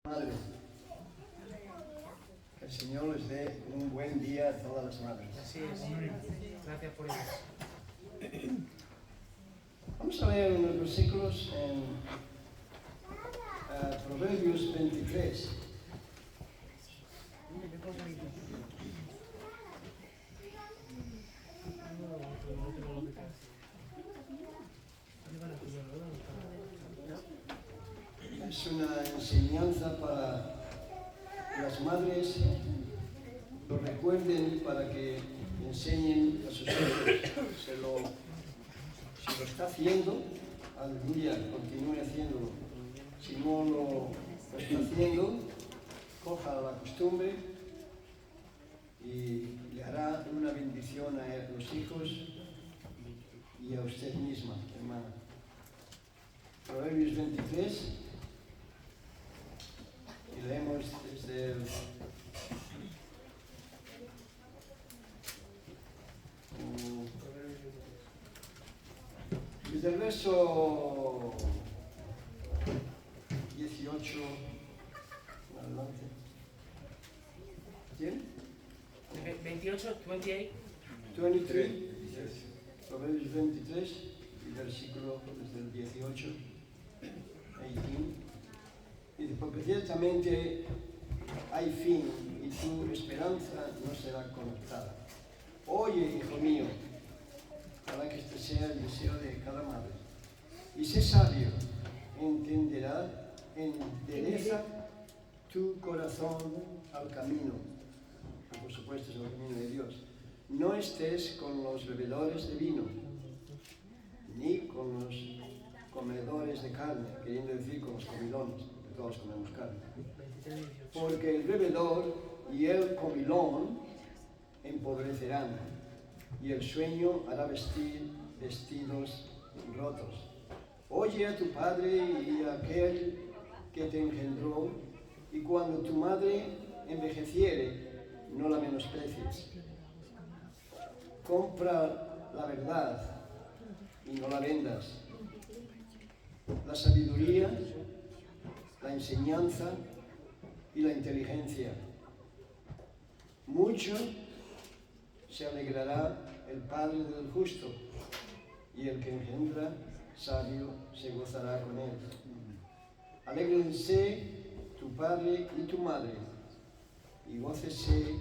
Madre, que el Señor les dé un buen día a todas las madres. Así es. Gracias por ello. Vamos a leer unos versículos en Proverbios 23. Es una enseñanza para las madres, lo recuerden para que enseñen a sus hijos. Si lo está haciendo, aleluya, continúe haciéndolo. Si no lo está haciendo, coja la costumbre y le hará una bendición a los hijos y a usted misma, hermana. Proverbios 23. Y leemos desde el verso 18 en adelante. ¿Quién? 28, 28. 23. Proverbios 23, y versículo desde el 18, 18. Dice, porque ciertamente hay fin y tu esperanza no será cortada. Oye, hijo mío, para que este sea el deseo de cada madre. Y sé sabio, endereza tu corazón al camino. Y por supuesto es el camino de Dios. No estés con los bebedores de vino, ni con los comedores de carne, queriendo decir con los comilones. Todos comemos carne. Porque el bebedor y el comilón empobrecerán, y el sueño hará vestir vestidos rotos. Oye a tu padre y a aquel que te engendró, y cuando tu madre envejeciere, no la menosprecies. Compra la verdad y no la vendas. La sabiduría, la enseñanza y la inteligencia. Mucho se alegrará el padre del justo, y el que engendra sabio se gozará con él. Alégrense tu padre y tu madre, y gócese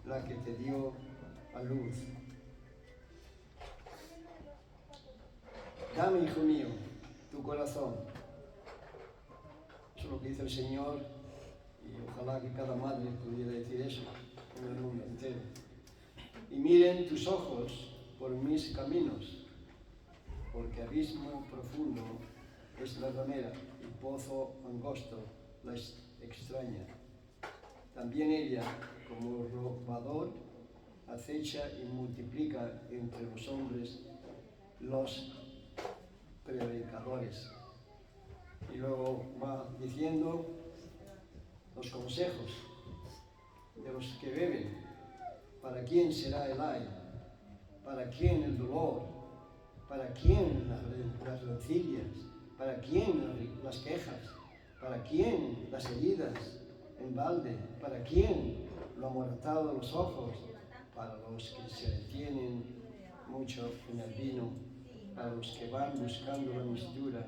la que te dio a luz. Dame, hijo mío, tu corazón. Eso es lo que dice el Señor, y ojalá que cada madre pudiera decir eso en el mundo entero. Y miren tus ojos por mis caminos, porque abismo profundo es la ramera y pozo angosto la extraña. También ella, como robador, acecha y multiplica entre los hombres los predicadores. Y luego va diciendo los consejos de los que beben. ¿Para quién será el ay? ¿Para quién el dolor? ¿Para quién las rencillas? ¿Para quién las quejas? ¿Para quién las heridas en balde? ¿Para quién lo amoratado de los ojos? Para los que se detienen mucho en el vino, para los que van buscando la mistura.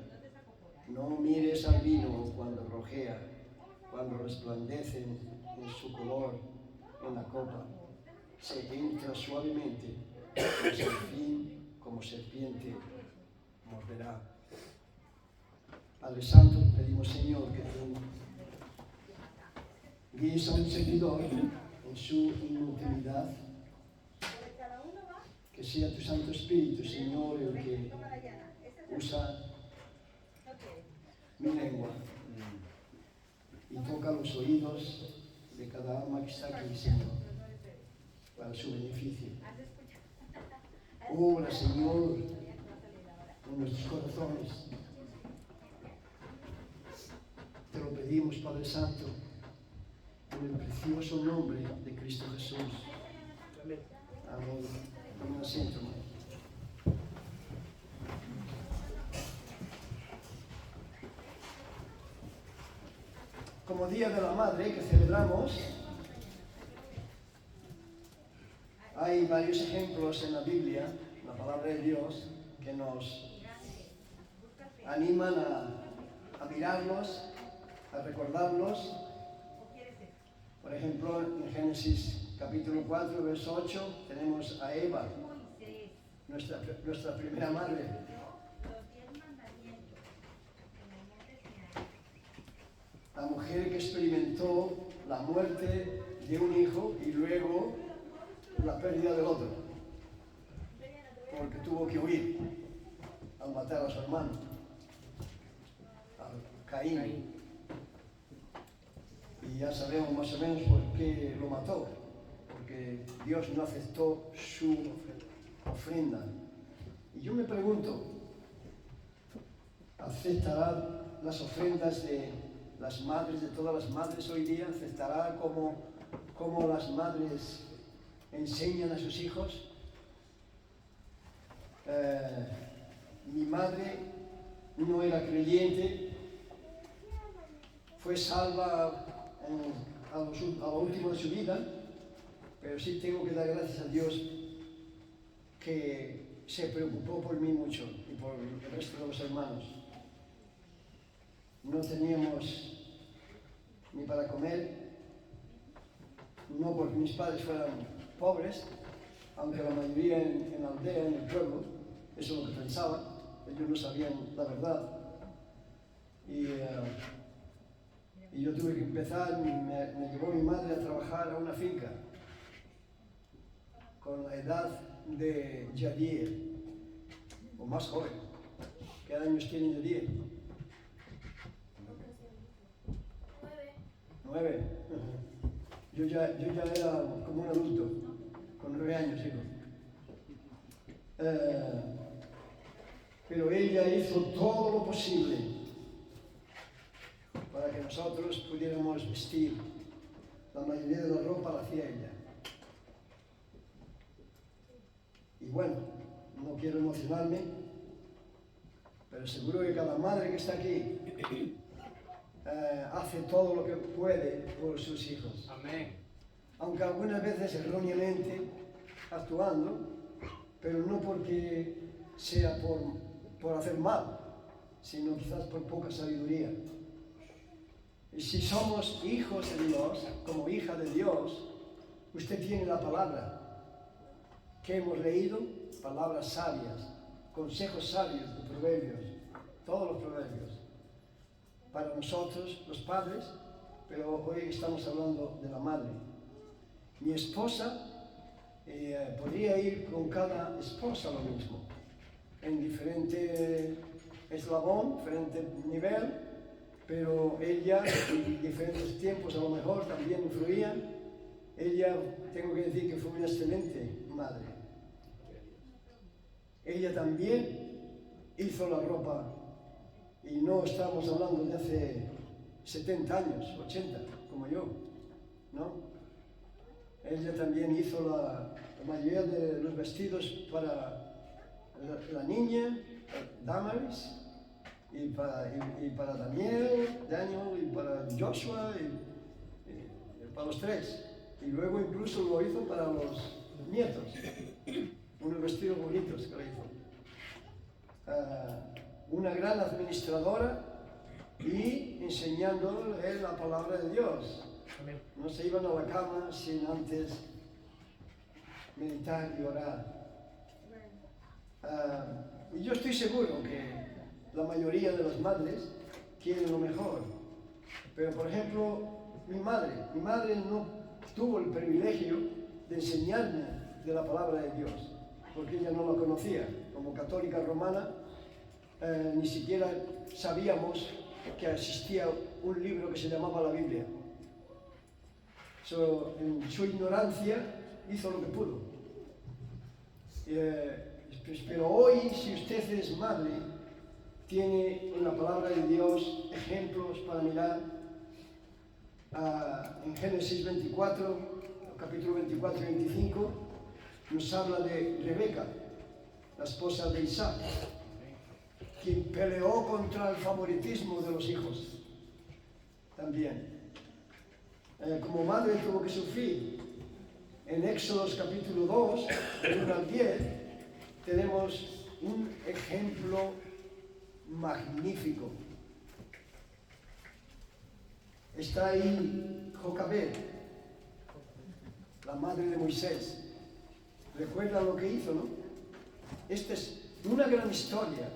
No mires al vino cuando rojea, cuando resplandecen en su color en la copa. Se entra suavemente, mas al fin, como serpiente, morderá. Padre Santo, pedimos, Señor, que tú guíes a un servidor en su inutilidad, que sea tu Santo Espíritu, Señor, el que usa mi lengua y toca los oídos de cada alma que está aquí, Señor, para su beneficio. Obra, Señor, en nuestros corazones. Te lo pedimos, Padre Santo, en el precioso nombre de Cristo Jesús. Amén. Tomen asiento, hermano. como Día de la Madre que celebramos, hay varios ejemplos en la Biblia, en la palabra de Dios, que nos animan a mirarlos, a recordarlos. Por ejemplo, en Génesis capítulo 4, verso 8, tenemos a Eva, nuestra primera madre. La mujer que experimentó la muerte de un hijo y luego la pérdida del otro, porque tuvo que huir al matar a su hermano, a Caín. Y ya sabemos más o menos por qué lo mató, porque Dios no aceptó su ofrenda. Y yo me pregunto, ¿aceptará las ofrendas de las madres, de todas las madres hoy día? ¿Aceptará cómo las madres enseñan a sus hijos? Mi madre no era creyente, fue salva a lo último de su vida, pero sí tengo que dar gracias a Dios que se preocupó por mí mucho y por el resto de los hermanos. No teníamos ni para comer, no porque mis padres fueran pobres, aunque la mayoría en la aldea, en el pueblo, eso es lo que pensaban, ellos no sabían la verdad. Y yo tuve que empezar, me llevó mi madre a trabajar a una finca, con la edad de Yadier, o más joven. ¿Qué años tiene Yadier? 9. Yo ya era como un adulto, con 9 años, hijo. Pero ella hizo todo lo posible para que nosotros pudiéramos vestir. La mayoría de la ropa la hacía ella. Y bueno, no quiero emocionarme, pero seguro que cada madre que está aquí hace todo lo que puede por sus hijos. Amén. Aunque algunas veces erróneamente actuando, pero no porque sea por hacer mal, sino quizás por poca sabiduría. Y si somos hijos de Dios, como hija de Dios, usted tiene la palabra que hemos leído, palabras sabias, consejos sabios de proverbios, todos los proverbios, para nosotros, los padres, pero hoy estamos hablando de la madre. Mi esposa, podría ir con cada esposa lo mismo, en diferente eslabón, diferente nivel, pero ella, en diferentes tiempos a lo mejor también influían. Ella, tengo que decir que fue una excelente madre. Ella también hizo la ropa, y no estamos hablando de hace 70 años, 80, como yo, ¿no? Ella también hizo la mayoría de los vestidos para la niña, Damaris, y para Daniel, y para Joshua, y para los 3. Y luego incluso lo hizo para los nietos, unos vestidos bonitos que le hizo. Una gran administradora y enseñándole la palabra de Dios. Amén. No se iban a la cama sin antes meditar y orar. Y yo estoy seguro que la mayoría de las madres quieren lo mejor. Pero, por ejemplo, mi madre no tuvo el privilegio de enseñarme de la palabra de Dios, porque ella no la conocía. Como católica romana, ni siquiera sabíamos que existía un libro que se llamaba la Biblia. En su ignorancia hizo lo que pudo. Pero hoy, si usted es madre, tiene en la palabra de Dios ejemplos para mirar. En Génesis 24, capítulo 24 y 25, nos habla de Rebeca, la esposa de Isaac, quien peleó contra el favoritismo de los hijos también. como madre tuvo que sufrir. En Éxodos capítulo 2, del 1 al 10, tenemos un ejemplo magnífico. Está ahí Jocabed, la madre de Moisés. ¿Recuerdan lo que hizo, no? Esta es una gran historia.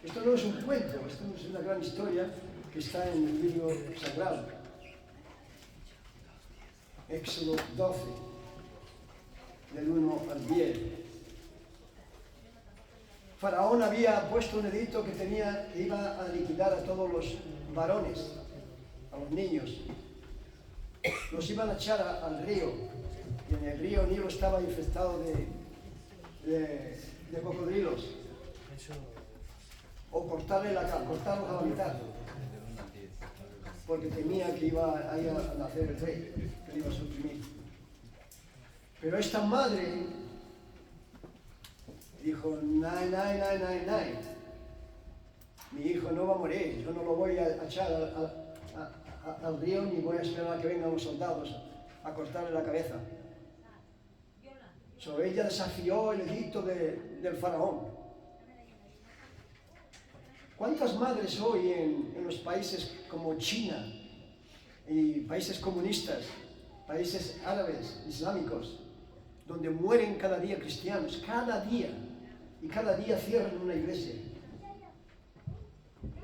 Esto no es un cuento, esto es una gran historia que está en el libro sagrado. Éxodo 12, del 1 al 10. Faraón había puesto un edicto que iba a liquidar a todos los varones, a los niños. Los iban a echar al río, y en el río Nilo estaba infestado de cocodrilos. O cortarlos a la mitad, porque temía que iba a nacer el rey, que le iba a suprimir. Pero esta madre dijo, nay, mi hijo no va a morir, yo no lo voy a echar al río ni voy a esperar a que vengan los soldados a cortarle la cabeza. Ella desafió el edicto del faraón. ¿Cuántas madres hoy en los países como China y países comunistas, países árabes, islámicos, donde mueren cada día cristianos, cada día, y cada día cierran una iglesia?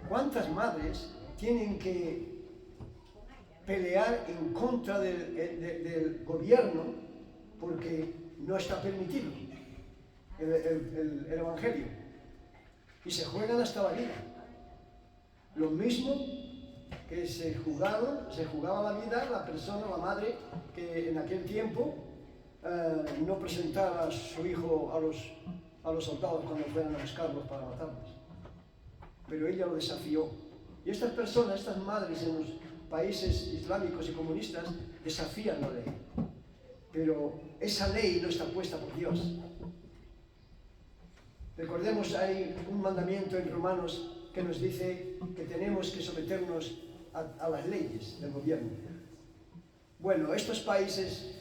¿Cuántas madres tienen que pelear en contra del gobierno porque no está permitido el evangelio? Y se juegan hasta la vida. Lo mismo que se jugaba la vida la persona, la madre, que en aquel tiempo no presentara a su hijo a los soldados cuando fueran a buscarlos para matarlos. Pero ella lo desafió. Y estas personas, estas madres en los países islámicos y comunistas, desafían la ley. Pero esa ley no está puesta por Dios. Recordemos, hay un mandamiento en Romanos que nos dice que tenemos que someternos a las leyes del gobierno. Bueno, estos países,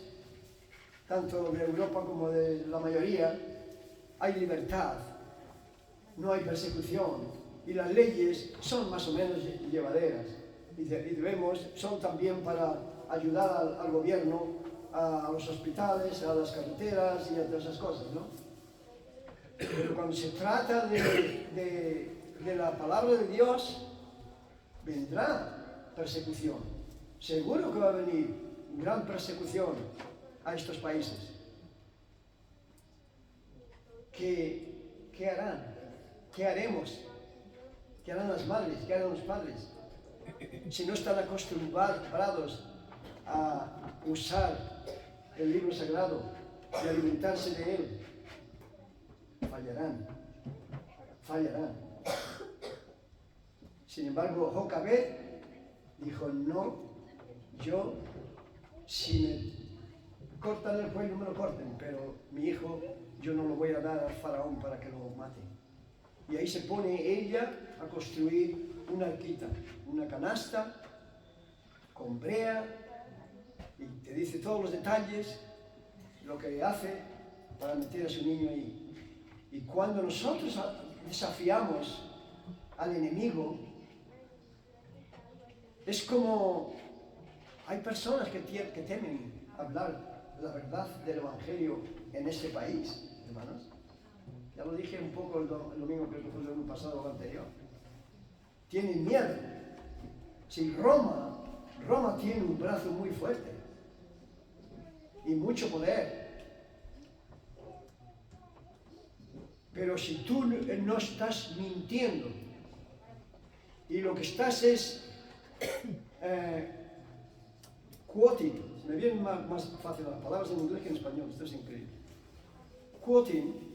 tanto de Europa como de la mayoría, hay libertad, no hay persecución y las leyes son más o menos llevaderas y son también para ayudar al gobierno, a los hospitales, a las carreteras y a todas esas cosas, ¿no? Pero cuando se trata de la palabra de Dios, vendrá persecución. Seguro que va a venir gran persecución a estos países. ¿Qué harán? ¿Qué haremos? ¿Qué harán las madres? ¿Qué harán los padres? Si no están acostumbrados a usar el libro sagrado y alimentarse de él, fallarán. Sin embargo, Jocabed dijo, no, si me cortan el cuello, me lo corten, pero mi hijo yo no lo voy a dar al faraón para que lo mate. Y ahí se pone ella a construir una arquita, una canasta con brea, y te dice todos los detalles, lo que hace para meter a su niño ahí. Y cuando nosotros desafiamos al enemigo, es como hay personas que temen hablar la verdad del Evangelio en este país, hermanos. Ya lo dije un poco el domingo, creo que fue el domingo pasado o el anterior. Tienen miedo. Si Roma tiene un brazo muy fuerte y mucho poder. Pero si tú no estás mintiendo y lo que estás es quoting, me vienen más fácil las palabras en inglés que en español, esto es increíble. Quoting,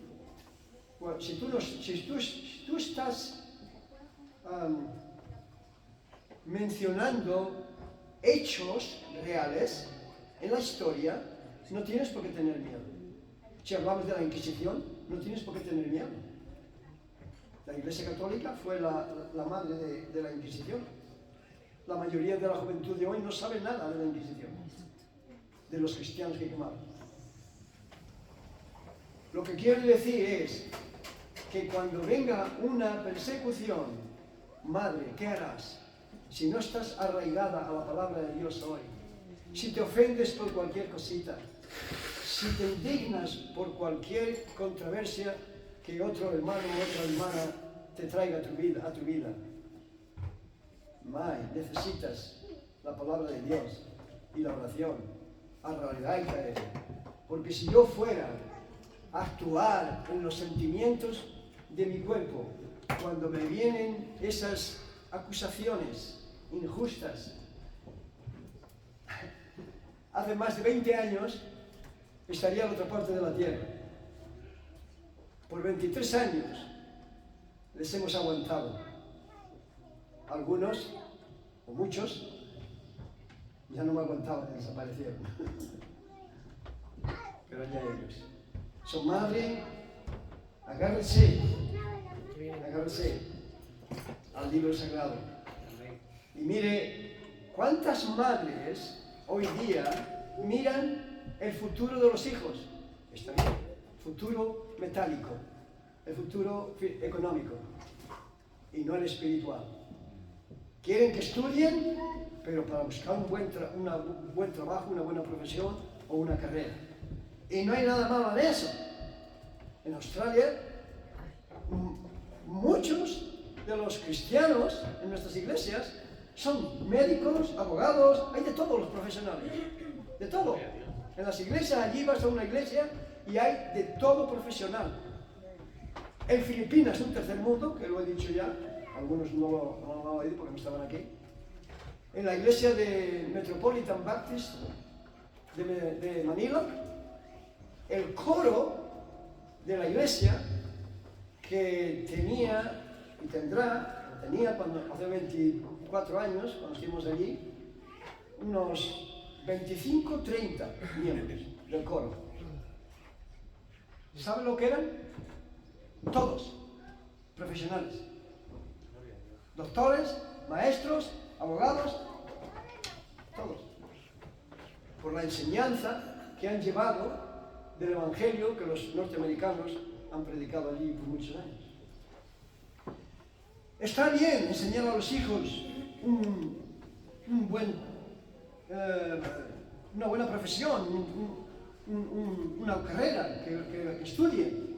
bueno, si tú estás mencionando hechos reales en la historia, no tienes por qué tener miedo. Si hablamos de la Inquisición, no tienes por qué tener miedo. La Iglesia Católica fue la madre de la Inquisición. La mayoría de la juventud de hoy no sabe nada de la Inquisición, de los cristianos que quemaron. Lo que quiero decir es que cuando venga una persecución, madre, ¿qué harás? Si no estás arraigada a la palabra de Dios hoy, si te ofendes por cualquier cosita, si te indignas por cualquier controversia que otro hermano o otra hermana te traiga a tu vida, necesitas la palabra de Dios y la oración, arraigarte. Porque si yo fuera a actuar en los sentimientos de mi cuerpo, cuando me vienen esas acusaciones injustas, hace más de 20 años estaría en otra parte de la tierra. Por 23 años les hemos aguantado. Algunos, o muchos, ya no me aguantaban y desaparecieron. Pero ya ellos. Son madre, agárrese al libro sagrado. Y mire, ¿cuántas madres hoy día miran el futuro de los hijos? Está bien, futuro metálico, el futuro económico, y no el espiritual. Quieren que estudien, pero para buscar un buen trabajo, una buena profesión o una carrera. Y no hay nada malo en eso. En Australia, muchos de los cristianos en nuestras iglesias son médicos, abogados, hay de todos los profesionales, de todo. En las iglesias, allí vas a una iglesia y hay de todo profesional. En Filipinas, un tercer mundo, que lo he dicho ya, algunos no lo han oído porque no estaban aquí. En la iglesia de Metropolitan Baptist de Manila, el coro de la iglesia que tenía cuando hace 24 años, cuando estuvimos allí, unos 25, 30 miembros del coro. ¿Saben lo que eran? Todos profesionales. Doctores, maestros, abogados, todos. Por la enseñanza que han llevado del Evangelio que los norteamericanos han predicado allí por muchos años. Está bien enseñar a los hijos una buena profesión, una carrera, que estudien.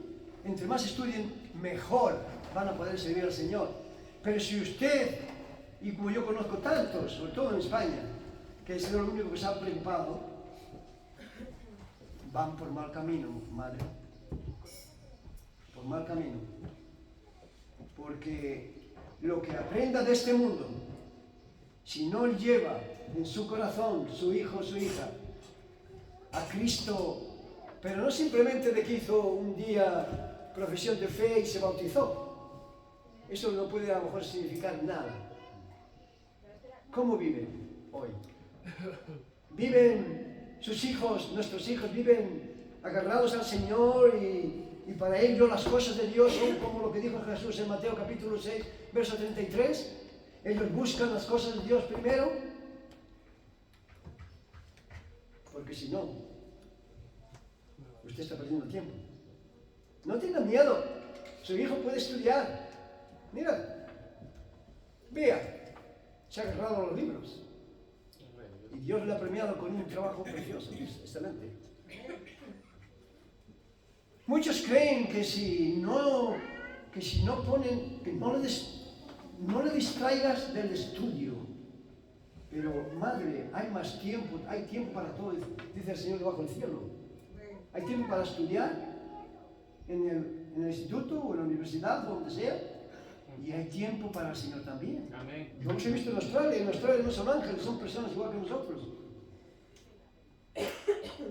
Entre más estudien, mejor van a poder servir al Señor. Pero si usted, y como yo conozco tantos, sobre todo en España, que es lo único que se han preocupado, van por mal camino, madre. Por mal camino. Porque lo que aprenda de este mundo, si no lleva en su corazón, su hijo o su hija, a Cristo, pero no simplemente de que hizo un día profesión de fe y se bautizó. Eso no puede a lo mejor significar nada. ¿Cómo viven hoy? ¿Viven sus hijos, nuestros hijos, viven agarrados al Señor y para ellos las cosas de Dios son como lo que dijo Jesús en Mateo capítulo 6, verso 33? Ellos buscan las cosas de Dios primero. Porque si no, usted está perdiendo tiempo. No tenga miedo. Su hijo puede estudiar. Mira, vea, se ha agarrado a los libros. Y Dios le ha premiado con un trabajo precioso, excelente. Muchos creen que si no le distraigas del estudio. Pero madre, hay más tiempo, hay tiempo para todo, dice el Señor debajo del cielo. Hay tiempo para estudiar en el instituto o en la universidad o donde sea. Y hay tiempo para el Señor también. Amén. Lo hemos visto en Australia no son ángeles, son personas igual que nosotros.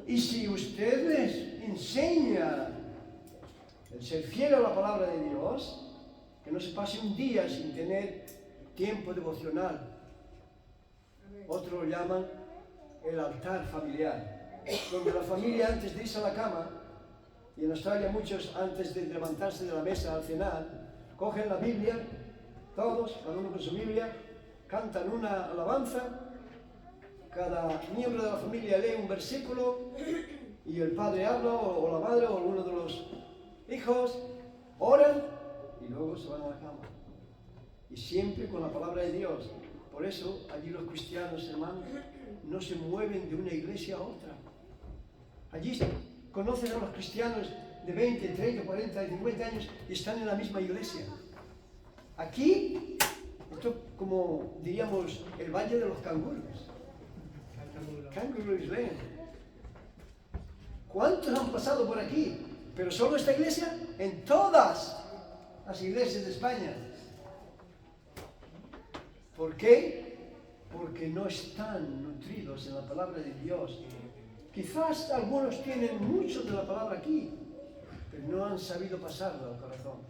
Y si usted les enseña el ser fiel a la palabra de Dios, que no se pase un día sin tener tiempo devocional. Otros lo llaman el altar familiar, donde la familia antes de irse a la cama, y en Australia muchos antes de levantarse de la mesa al cenar, cogen la Biblia, todos, cada uno con su Biblia, cantan una alabanza, cada miembro de la familia lee un versículo y el padre habla o la madre o alguno de los hijos oran y luego se van a la cama. Y siempre con la palabra de Dios. Por eso allí los cristianos, hermanos, no se mueven de una iglesia a otra. Allí conocen a los cristianos de 20, 30, 40, 50 años y están en la misma iglesia. Aquí, esto como diríamos el valle de los canguros. Kangaroos Lane. ¿Cuántos han pasado por aquí? Pero solo esta iglesia, en todas las iglesias de España. ¿Por qué? Porque no están nutridos en la palabra de Dios. Quizás algunos tienen mucho de la palabra aquí, pero no han sabido pasarla al corazón.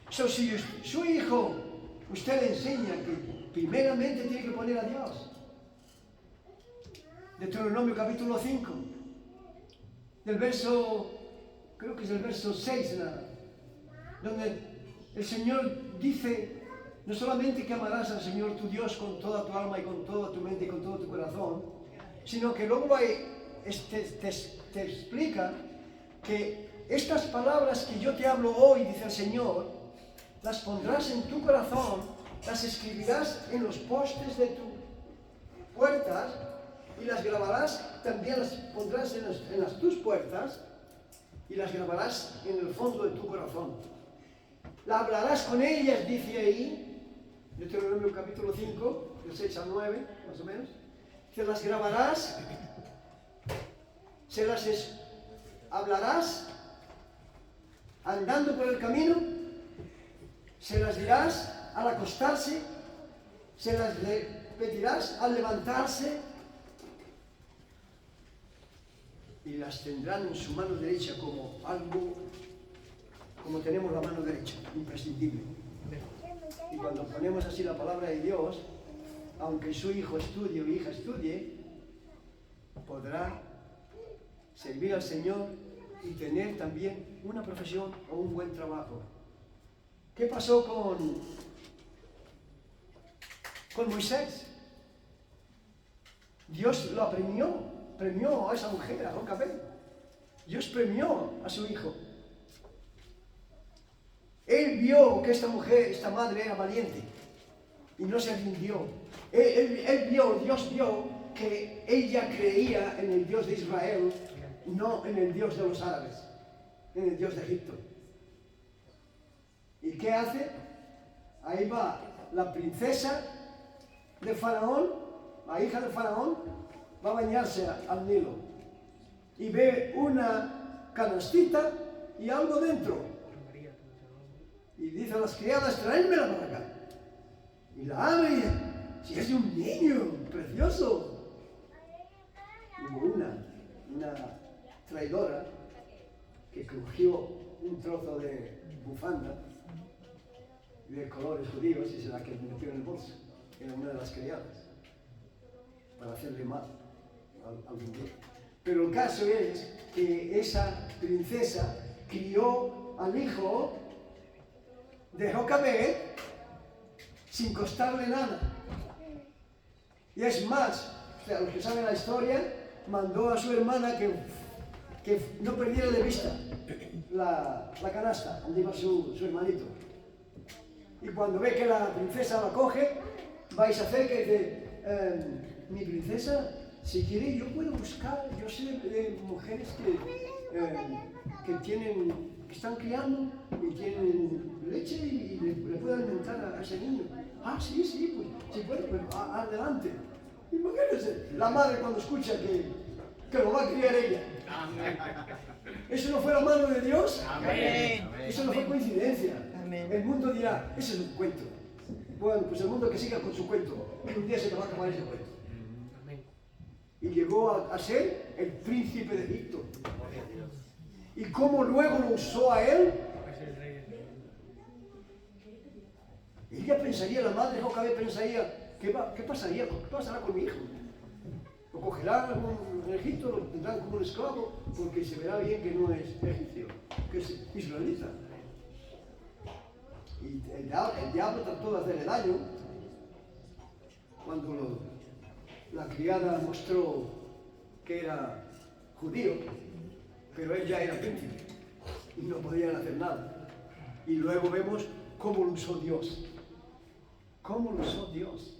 Si su hijo, usted le enseña que primeramente tiene que poner a Dios. Deuteronomio capítulo 5, del verso, creo que es el verso 6, donde el Señor dice, no solamente que amarás al Señor tu Dios con toda tu alma y con toda tu mente y con todo tu corazón, sino que luego te explica que estas palabras que yo te hablo hoy, dice el Señor, las pondrás en tu corazón, las escribirás en los postes de tus puertas y las grabarás, también las pondrás en tus puertas y las grabarás en el fondo de tu corazón. La hablarás con ellas, dice ahí, Deuteronomio capítulo 5, del 6 al 9, más o menos. Se las grabarás, hablarás andando por el camino, se las dirás al acostarse, se las repetirás al levantarse y las tendrán en su mano derecha como algo, como tenemos la mano derecha, imprescindible. Y cuando ponemos así la palabra de Dios, aunque su hijo estudie o hija estudie, podrá servir al Señor y tener también una profesión o un buen trabajo. ¿Qué pasó con Moisés? Dios lo premió a esa mujer, a Jocabed. Dios premió a su hijo. Él vio que esta madre era valiente y no se rindió. Dios vio que ella creía en el Dios de Israel, no en el Dios de los árabes, en el Dios de Egipto. ¿Y qué hace? Ahí va la princesa de Faraón, la hija de Faraón, va a bañarse al Nilo y ve una canastita y algo dentro. Y dice a las criadas, tráenmela para acá. Y la abre y dice, si es de un niño, precioso. Hubo una traidora que cogió un trozo de bufanda de colores judíos y se la metió en el bolso. Era una de las criadas para hacerle mal al bebé. Pero el caso es que esa princesa crió al hijo de Jocabed sin costarle nada. Y es más, los que saben la historia, mandó a su hermana que no perdiera de vista la canasta donde iba su hermanito. Y cuando ve que la princesa la coge, va y se acerca y dice, mi princesa, si quiere yo puedo buscar, yo sé de mujeres que están criando y tienen leche y le pueden alimentar a ese niño. Ah, sí, pues, si puede, pues adelante. Imagínense, la madre cuando escucha que lo va a criar ella. Amén. ¿Eso no fue la mano de Dios? Amén. Eso no fue coincidencia. Amén. El mundo dirá, ese es un cuento. Bueno, pues el mundo que siga con su cuento, y un día se te va a acabar ese cuento. Amén. Y llegó a ser el príncipe de Egipto. ¿Y cómo luego lo usó a él? Es el rey del mundo. Ella pensaría, la madre Jocabed pensaría, ¿qué pasaría? ¿Qué pasará con mi hijo? Lo cogerán en Egipto, lo tendrán como un esclavo, porque se verá bien que no es egipcio, que es israelita. Y el diablo trató de hacerle daño, cuando la criada mostró que era judío, pero él ya era príncipe y no podían hacer nada. Y luego vemos cómo lo usó Dios. ¿Cómo lo usó Dios?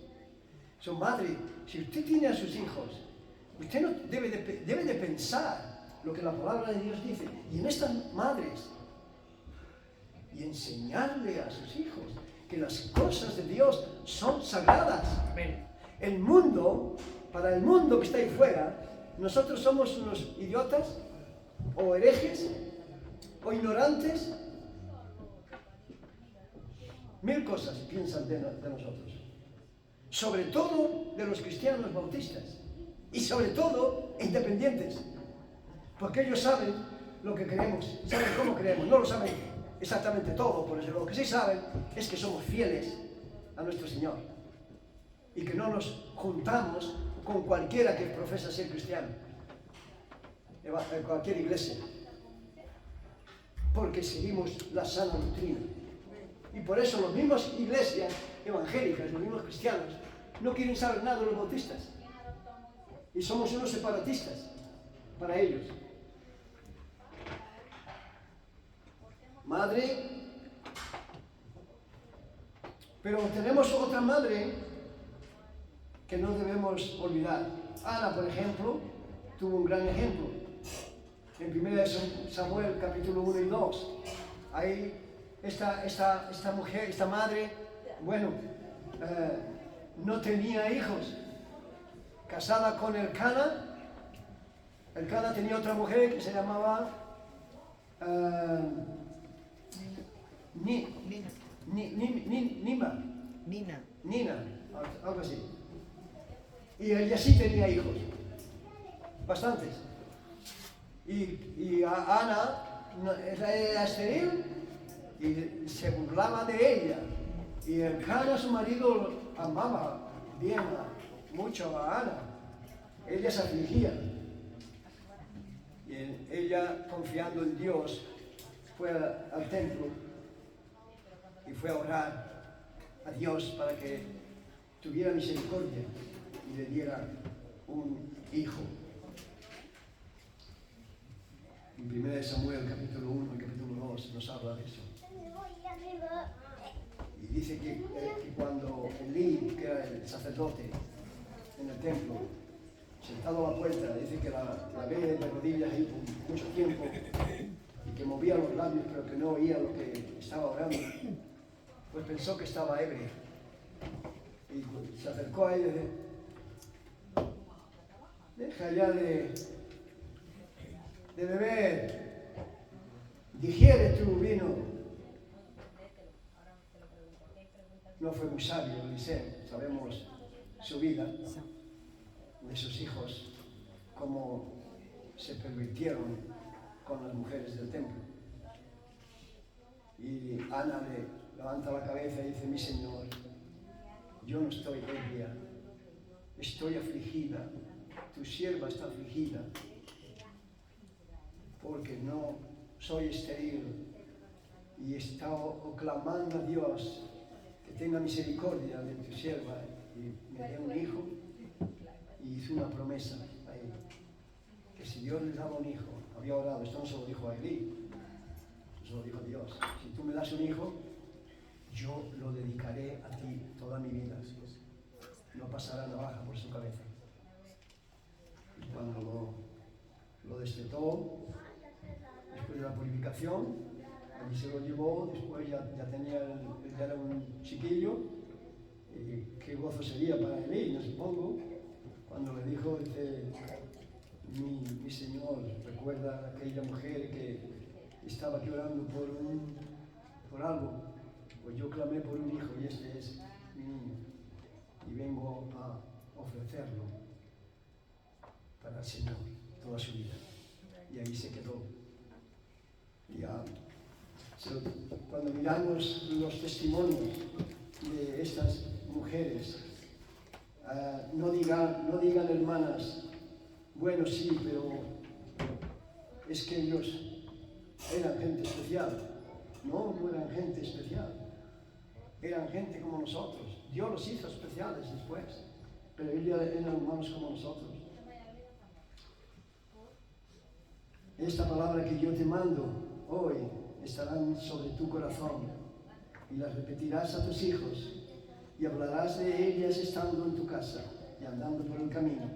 Su madre, si usted tiene a sus hijos, usted no debe de pensar lo que la palabra de Dios dice. Y en estas madres, y enseñarle a sus hijos que las cosas de Dios son sagradas. Amén. El mundo, para el mundo que está ahí fuera, nosotros somos unos idiotas, o herejes, o ignorantes. Mil cosas piensan de nosotros. Sobre todo de los cristianos bautistas. Y sobre todo independientes. Porque ellos saben lo que creemos, saben cómo creemos, no lo saben exactamente todo, por eso lo que sí saben es que somos fieles a nuestro Señor y que no nos juntamos con cualquiera que profesa ser cristiano, en cualquier iglesia, porque seguimos la sana doctrina. Y por eso las mismas iglesias evangélicas, los mismos cristianos, no quieren saber nada de los bautistas. Y somos unos separatistas para ellos. Madre, pero tenemos otra madre que no debemos olvidar. Ana, por ejemplo, tuvo un gran ejemplo. En 1 Samuel, capítulo 1 y 2, ahí esta mujer, esta madre, bueno, no tenía hijos. Casada con Elcana. Elcana tenía otra mujer que se llamaba Nina, algo así. Y ella sí tenía hijos, bastantes. Y Ana era estéril y se burlaba de ella. Y Elcana, su marido, amaba bien mucho a Ana. Ella se afligía. Y ella, confiando en Dios, fue al templo y fue a orar a Dios para que tuviera misericordia y le diera un hijo. En 1 Samuel, capítulo 1 y capítulo 2, nos habla de eso. Y dice que cuando Elí, que era el sacerdote en el templo, sentado a la puerta, dice que la ve de rodillas ahí por mucho tiempo y que movía los labios pero que no oía lo que estaba orando, pues pensó que estaba ebria y se acercó a ella y dice: deja ya de beber, digiere tu vino. No fue muy sabio Eliseo, sabemos su vida, de sus hijos, cómo se pervirtieron con las mujeres del templo. Y Ana le levanta la cabeza y dice: mi Señor, yo no estoy ebria, estoy afligida, tu sierva está afligida, porque no soy estéril y he estado clamando a Dios que tenga misericordia de tu sierva y me dé un hijo. Y hizo una promesa a él, que si Dios le daba un hijo, había orado, esto no se lo dijo a Elí, se lo dijo a Dios: si tú me das un hijo, yo lo dedicaré a ti toda mi vida, no pasará navaja por su cabeza. Y cuando lo destetó, después de la purificación, allí se lo llevó, después ya era un chiquillo, y qué gozo sería para Elí, no supongo. Cuando le dijo, dice: mi Señor, recuerda a aquella mujer que estaba llorando por algo, pues yo clamé por un hijo y este es mi niño y vengo a ofrecerlo para el Señor toda su vida. Y ahí se quedó. Cuando miramos los testimonios de estas mujeres, no digan hermanas, bueno sí, pero es que ellos eran gente especial. No eran gente especial, eran gente como nosotros. Dios los hizo especiales después. pero ellos eran humanos como nosotros. Esta palabra que yo te mando hoy estarán sobre tu corazón y las repetirás a tus hijos y hablarás de ellas estando en tu casa y andando por el camino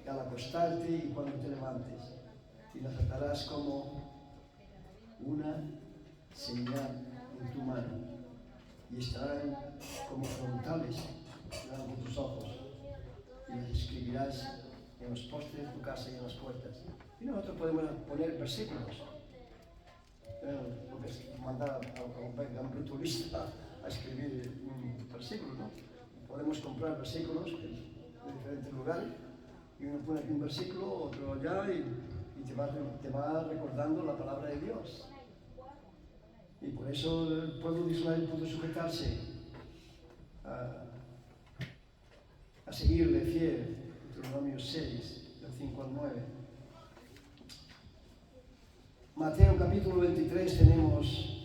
y al acostarte y cuando te levantes, y las atarás como una señal en tu mano y estarán como frontales delante de tus ojos y las escribirás en los postes de tu casa y en las puertas. Y nosotros podemos poner versículos. Lo que es mandar a un ritualista a escribir un versículo, ¿no? Podemos comprar versículos de diferentes lugares y uno pone aquí un versículo, otro allá y te va recordando la palabra de Dios. Y por eso el pueblo de Israel pudo sujetarse a seguirle fiel. Deuteronomio 6, del 5 al 9. Mateo capítulo 23 tenemos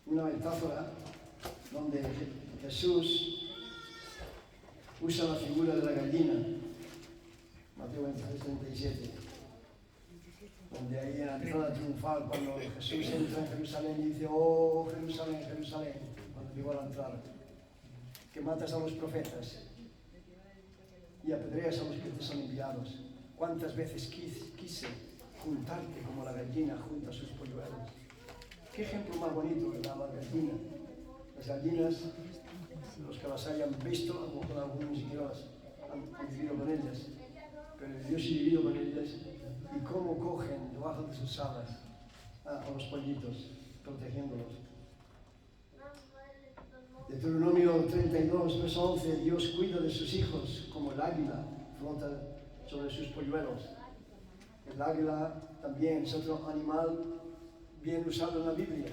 una metáfora donde Jesús usa la figura de la gallina. Mateo 23, 37. Donde ahí en la entrada triunfal, cuando Jesús entra en Jerusalén y dice: oh Jerusalén, Jerusalén, cuando llegó a la entrada, que matas a los profetas y apedreas a los que te son enviados. ¿Cuántas veces quise juntarte como la gallina junta a sus polluelos? Qué ejemplo más bonito le da la gallina. Las gallinas, los que las hayan visto, a lo mejor algunos ni siquiera han vivido con ellas, pero yo sí he vivido con ellas, y cómo cogen debajo de sus alas a los pollitos, protegiéndolos. Deuteronomio 32, verso 11, Dios cuida de sus hijos como el águila flota sobre sus polluelos. El águila también es otro animal bien usado en la Biblia,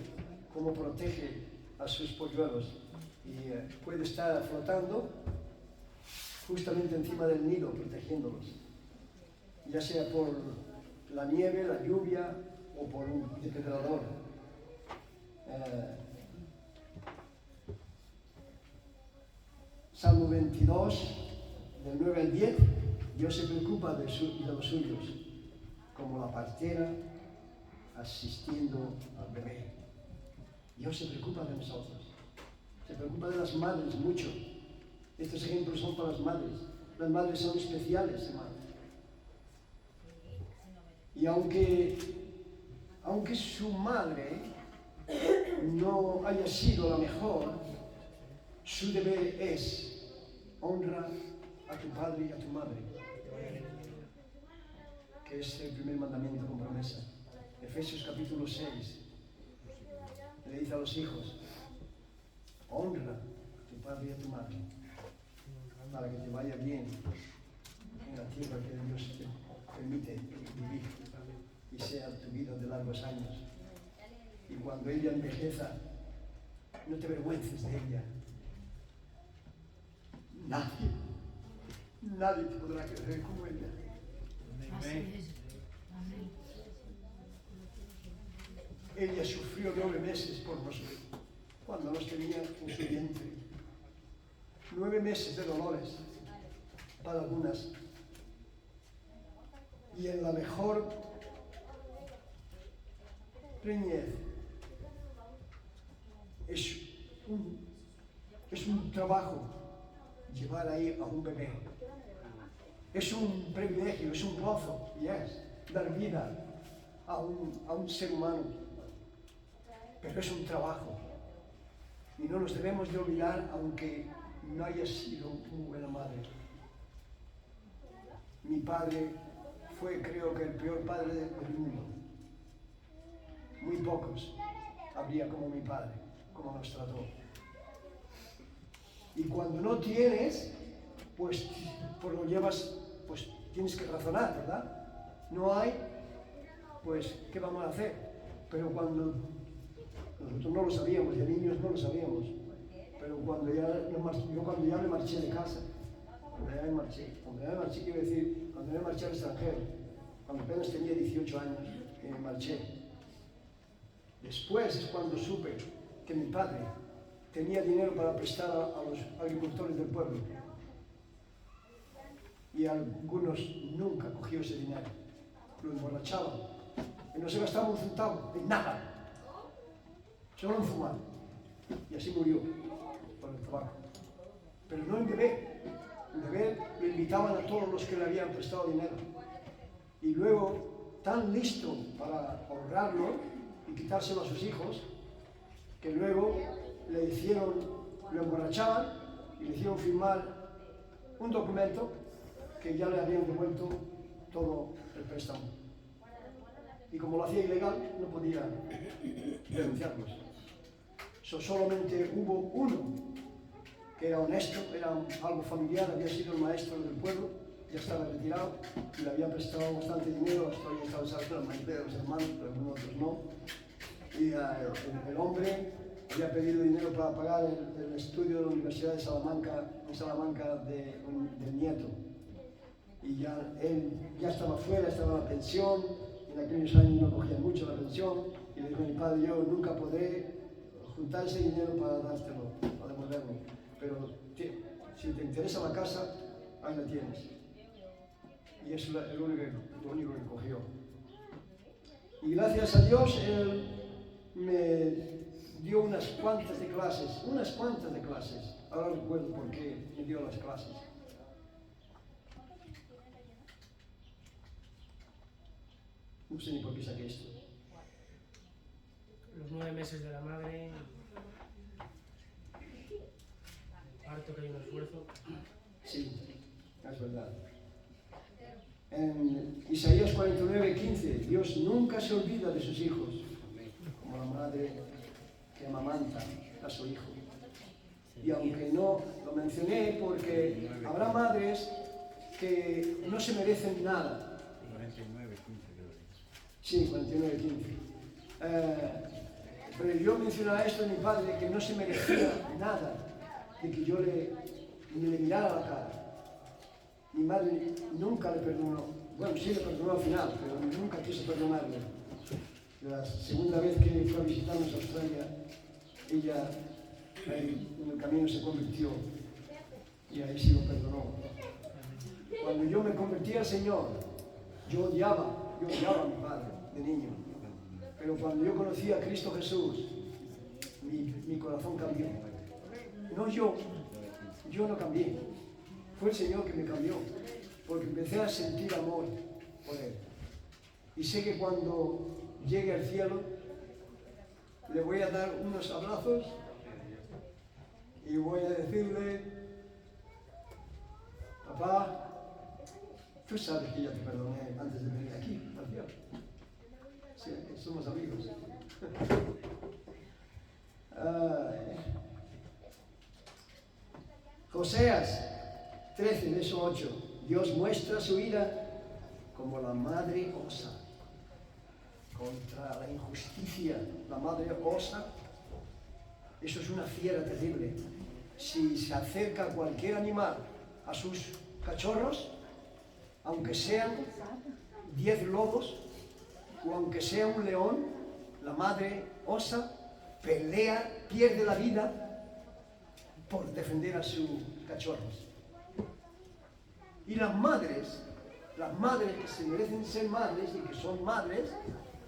como protege a sus polluelos. Y puede estar flotando justamente encima del nido, protegiéndolos, ya sea por la nieve, la lluvia o por un depredador. Salmo 22, del 9 al 10, Dios se preocupa de los suyos, como la partera asistiendo al bebé. Dios se preocupa de nosotros, se preocupa de las madres mucho. Estos ejemplos son para las madres. Las madres son especiales, hermano. Y aunque su madre no haya sido la mejor, su deber es honra a tu padre y a tu madre, que es el primer mandamiento con promesa. Efesios capítulo 6 le dice a los hijos: honra a tu padre y a tu madre, para que te vaya bien en la tierra que Dios te permite vivir y sea tu vida de largos años. Y cuando ella envejeza, no te avergüences de ella. Nadie podrá crecer como ella. Amén. Ella sufrió 9 meses por nosotros, cuando nos tenía en su vientre. 9 meses de dolores para algunas. Y en la mejor preñez es un trabajo llevar ahí a un bebé. Es un privilegio, es un gozo, dar vida a un ser humano. Pero es un trabajo. Y no nos debemos de olvidar, aunque no haya sido una buena madre. Mi padre fue, creo que, el peor padre del mundo. Muy pocos habría como mi padre, como nos trató. Y cuando no tienes, pues lo llevas, pues tienes que razonar, ¿verdad? No hay, pues, ¿qué vamos a hacer? Pero cuando nosotros no lo sabíamos, de niños no lo sabíamos, pero cuando ya me marché de casa, cuando ya me marché, quiero decir, cuando me marché al extranjero, cuando apenas tenía 18 años, me marché. Después es cuando supe que mi padre tenía dinero para prestar a los agricultores del pueblo. Y algunos nunca cogió ese dinero, lo emborrachaban y no se gastaba un centavo en nada, solo en fumar, y así murió por el tabaco. Pero no en beber. En beber le invitaban a todos los que le habían prestado dinero, y luego tan listo para ahorrarlo y quitárselo a sus hijos, que luego lo emborrachaban y le hicieron firmar un documento que ya le habían devuelto todo el préstamo. Y como lo hacía ilegal, no podía denunciarlos. Solamente hubo uno que era honesto, era algo familiar, había sido el maestro del pueblo, ya estaba retirado y le había prestado bastante dinero, hasta hoy estaba usando la mayoría de los hermanos, pero algunos otros no. Y el hombre había pedido dinero para pagar el estudio de la Universidad de Salamanca, del nieto. Y él ya estaba fuera, estaba en la pensión, y en aquellos años no cogía mucho la pensión, y le dijo a mi padre: yo nunca podré juntar ese dinero para dártelo, para devolverlo, pero si te interesa la casa, ahí la tienes. Y es lo único que cogió. Y gracias a Dios, él me dio unas cuantas de clases, ahora recuerdo por qué me dio las clases. No sé ni por qué saqué esto. Los 9 meses de la madre, harto que hay un esfuerzo. Sí, es verdad. En Isaías 49:15, Dios nunca se olvida de sus hijos, como la madre que amamanta a su hijo. Y aunque no lo mencioné, porque habrá madres que no se merecen nada. 49:15 creo. Sí, 49:15. Pero yo mencionaba esto de mi padre, que no se merecía nada de que yo le mirara la cara. Mi madre nunca le perdonó. Bueno, sí le perdonó al final, pero nunca quiso perdonarle. La segunda vez que fue a visitarnos a Australia, ella en el camino se convirtió y ahí sí lo perdonó. Cuando yo me convertí al Señor, yo odiaba a mi padre de niño. Pero cuando yo conocí a Cristo Jesús, mi corazón cambió. No yo no cambié. Fue el Señor que me cambió, porque empecé a sentir amor por Él. Y sé que cuando llegue al cielo, le voy a dar unos abrazos y voy a decirle: papá, tú sabes que ya te perdoné antes de venir aquí, al cielo. Sí, somos amigos. Joseas 13, verso 8. Dios muestra su ira como la madre osa contra la injusticia. La madre osa, eso es una fiera terrible. Si se acerca cualquier animal a sus cachorros, aunque sean 10 lobos o aunque sea un león, la madre osa pelea, pierde la vida por defender a sus cachorros. Y las madres que se merecen ser madres y que son madres,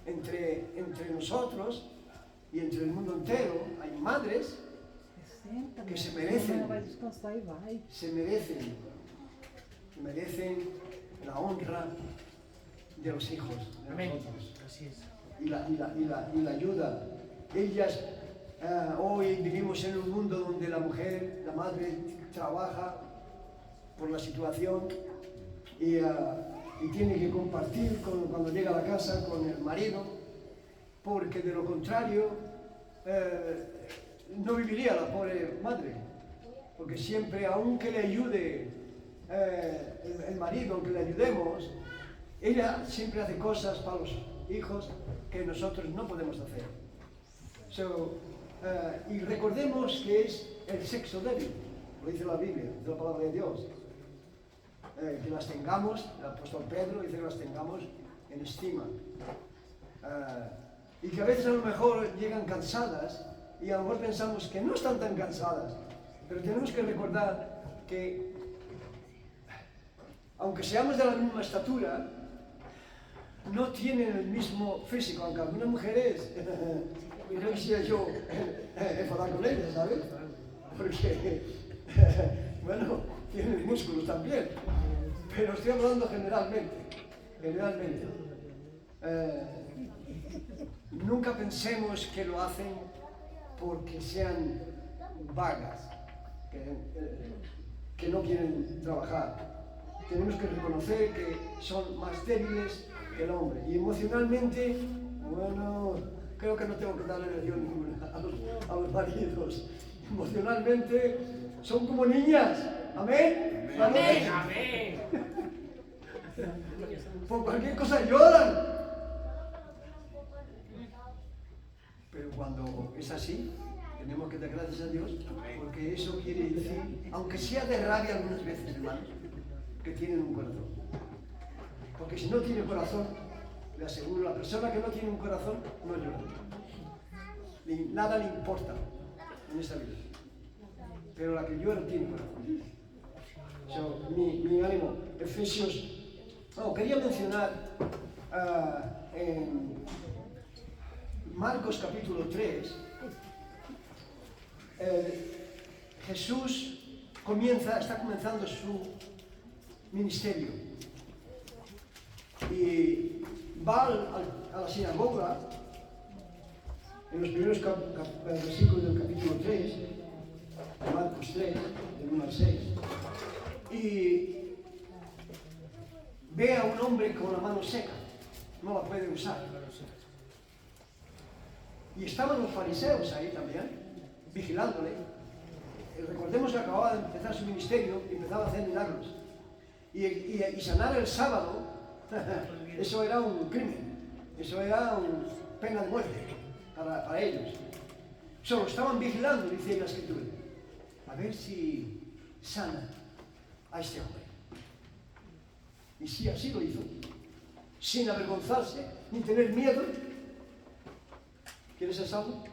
entre nosotros y entre el mundo entero, hay madres que se merecen la honra de los hijos de Amén. nosotros. Así es. Y la ayuda. Ellas, hoy vivimos en un mundo donde la madre trabaja por la situación y tiene que compartir cuando llega a la casa con el marido, porque de lo contrario no viviría la pobre madre, porque siempre, aunque le ayude el marido, aunque le ayudemos, ella siempre hace cosas para los hijos que nosotros no podemos hacer. Y recordemos que es el sexo débil, lo dice la Biblia, de la palabra de Dios. Que las tengamos, el apóstol Pedro dice que las tengamos en estima. Y que a veces a lo mejor llegan cansadas y a lo mejor pensamos que no están tan cansadas, pero tenemos que recordar que, aunque seamos de la misma estatura, no tienen el mismo físico, aunque algunas mujeres, no quisiera yo enfadar con ellas, ¿sabes? Porque, bueno, tienen músculos también, pero estoy hablando generalmente. Nunca pensemos que lo hacen porque sean vagas, que no quieren trabajar. Tenemos que reconocer que son más débiles que el hombre. Y emocionalmente, bueno, creo que no tengo que darle lección ninguna a los maridos. Emocionalmente son como niñas. ¿Amén? Amén. Amén. Por cualquier cosa lloran. Pero cuando es así, tenemos que dar gracias a Dios, porque eso quiere decir, aunque sea de rabia algunas veces, hermanos, que tienen un corazón. Porque si no tiene corazón, le aseguro, la persona que no tiene un corazón no llora. Nada le importa en esta vida. Pero la que llora tiene corazón. Mi ánimo, Efesios. Quería mencionar en Marcos capítulo 3, Jesús está comenzando su ministerio y va a la sinagoga en los primeros versículos del capítulo 3, de Marcos 3, del 1 al 6, y ve a un hombre con la mano seca, no la puede usar. Y estaban los fariseos ahí también, vigilándole. Recordemos que acababa de empezar su ministerio y empezaba a hacer milagros. Y sanar el sábado, eso era un crimen, eso era una pena de muerte para ellos. Solo estaban vigilando, dice la Escritura, a ver si sana a este hombre. Y sí, así lo hizo, sin avergonzarse ni tener miedo. ¿Quieres ser salvo?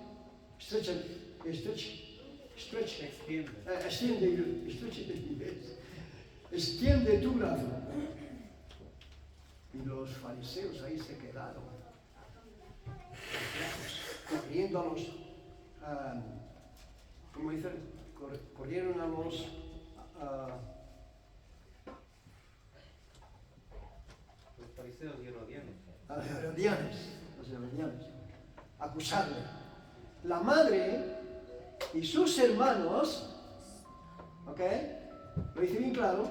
Extiende tu brazo. Y los fariseos ahí se quedaron, corriendo a los, ¿cómo dicen? Corrieron a los, los fariseos y herodianos. A los herodianos, acusarle. La madre y sus hermanos, ¿ok? Lo dice bien claro.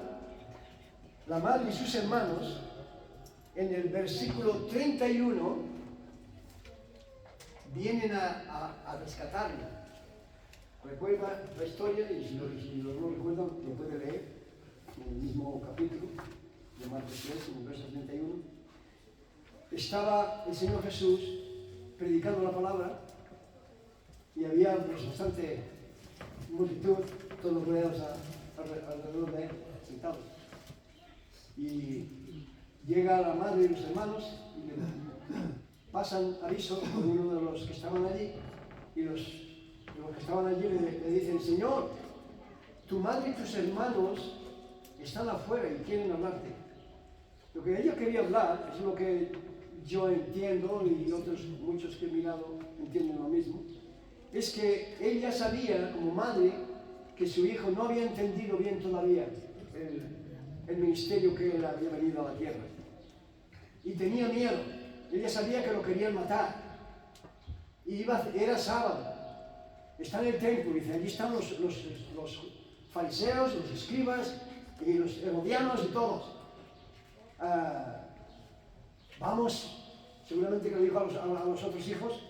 La madre y sus hermanos, en el versículo 31, vienen a rescatarle. Recuerda la historia, y si no recuerdan, lo puede leer en el mismo capítulo de Marcos 3, en el verso 31. Estaba el Señor Jesús predicando la palabra y había bastante multitud, todos rodeados alrededor de él, sentados. Y llega la madre y los hermanos y le pasan aviso por uno de los que estaban allí, y los que estaban allí le dicen: Señor, tu madre y tus hermanos están afuera y quieren hablarte. Lo que ella quería hablar es lo que yo entiendo, y otros muchos que he mirado entienden lo mismo, es que ella sabía como madre que su hijo no había entendido bien todavía el ministerio que él había venido a la tierra. Y tenía miedo. Ella sabía que lo querían matar. Y era sábado. Está en el templo, dice, allí están los fariseos, los escribas y los herodianos y todos. Vamos, seguramente que lo dijo a los otros hijos.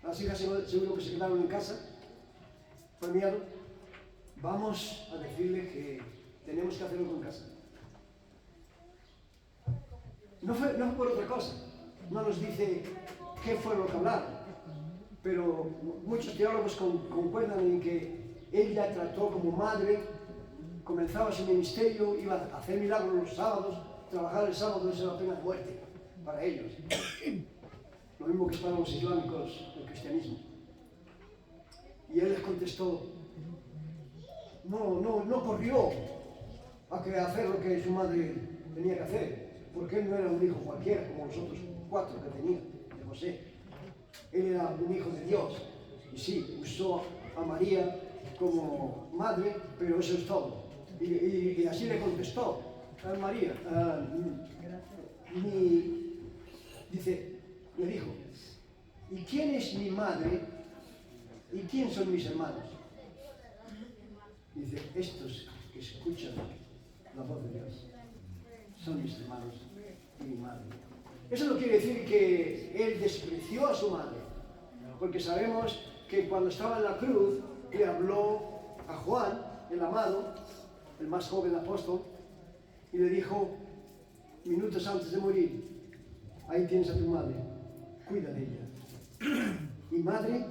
Las hijas seguro que se quedaron en casa. Fue miedo. Vamos a decirle que tenemos que hacerlo en casa. No fue por otra cosa. No nos dice qué fue lo que hablaron. Pero muchos teólogos concuerdan en que ella trató como madre, comenzaba su ministerio, iba a hacer milagros los sábados, trabajar el sábado es la pena de muerte para ellos. Lo mismo que es para los islámicos, el cristianismo. Y él les contestó, no corrió a hacer lo que su madre tenía que hacer, porque él no era un hijo cualquiera, como los otros 4 que tenía, de José. Él era un hijo de Dios. Y sí, usó a María como madre, pero eso es todo. Y así le contestó a María. Le dijo, ¿y quién es mi madre? ¿Y quién son mis hermanos? Dice, estos que escuchan la voz de Dios son mis hermanos y mi madre. Eso no quiere decir que él despreció a su madre, porque sabemos que cuando estaba en la cruz le habló a Juan, el amado, el más joven apóstol, y le dijo, minutos antes de morir, ahí tienes a tu madre, cuida de ella. Y madre,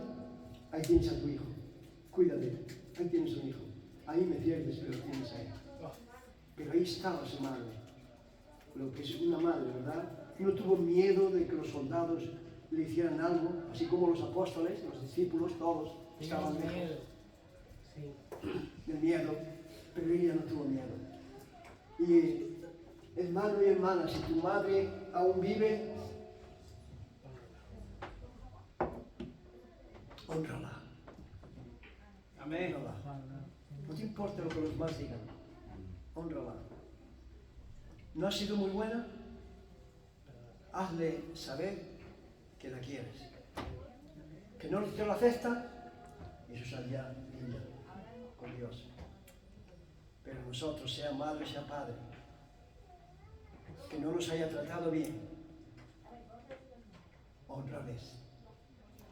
ahí tienes a tu hijo, cuida de él, ahí tienes un hijo. Ahí me pierdes, pero tienes a él. Pero ahí estaba su madre, lo que es una madre, ¿verdad? No tuvo miedo de que los soldados le hicieran algo, así como los apóstoles, los discípulos, todos estaban lejos del miedo, pero ella no tuvo miedo. Y hermano y hermana, si tu madre aún vive, hónrala. Amén. Hónrala. No te importa lo que los demás digan, hónrala. ¿No ha sido muy buena? Hazle saber que la quieres. Que no te lo acepta, y eso salía niña con Dios. Pero nosotros, sea madre, sea padre, que no nos haya tratado bien, honrales.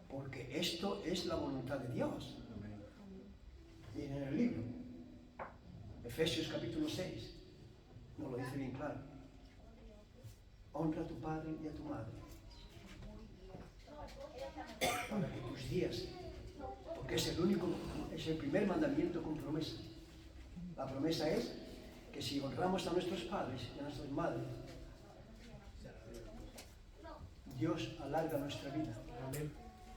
Porque esto es la voluntad de Dios. Viene en el libro, Efesios capítulo 6, nos lo dice bien claro. Honra a tu padre y a tu madre, para que tus días, porque es el primer mandamiento con promesa. La promesa es que si honramos a nuestros padres y a nuestras madres, Dios alarga nuestra vida.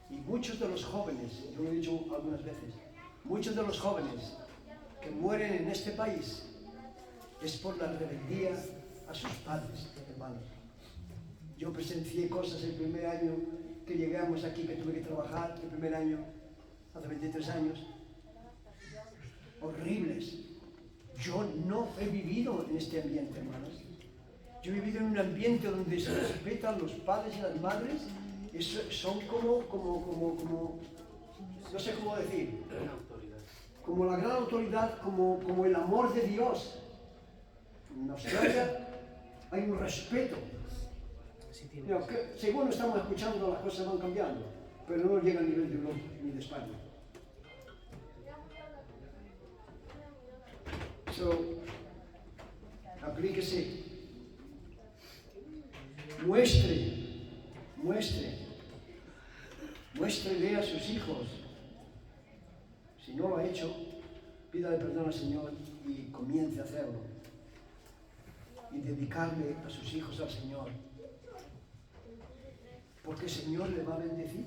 Y muchos de los jóvenes, yo lo he dicho algunas veces, muchos de los jóvenes que mueren en este país es por la rebeldía a sus padres, hermanos. Yo presencié cosas el primer año que llegamos aquí, que tuve que trabajar, el primer año, hace 23 años, horribles. Yo no he vivido en este ambiente, hermanos. Yo he vivido en un ambiente donde se respetan los padres y las madres, son como no sé cómo decir, Una autoridad. como la gran autoridad, como el amor de Dios. En Australia hay un respeto. No, que, según estamos escuchando, las cosas van cambiando, pero no llega al nivel de Europa ni de España. Aplíquese. Muéstrele a sus hijos. Si no lo ha hecho, pídale perdón al Señor y comience a hacerlo. Y dedicarle a sus hijos al Señor. Porque el Señor le va a bendecir.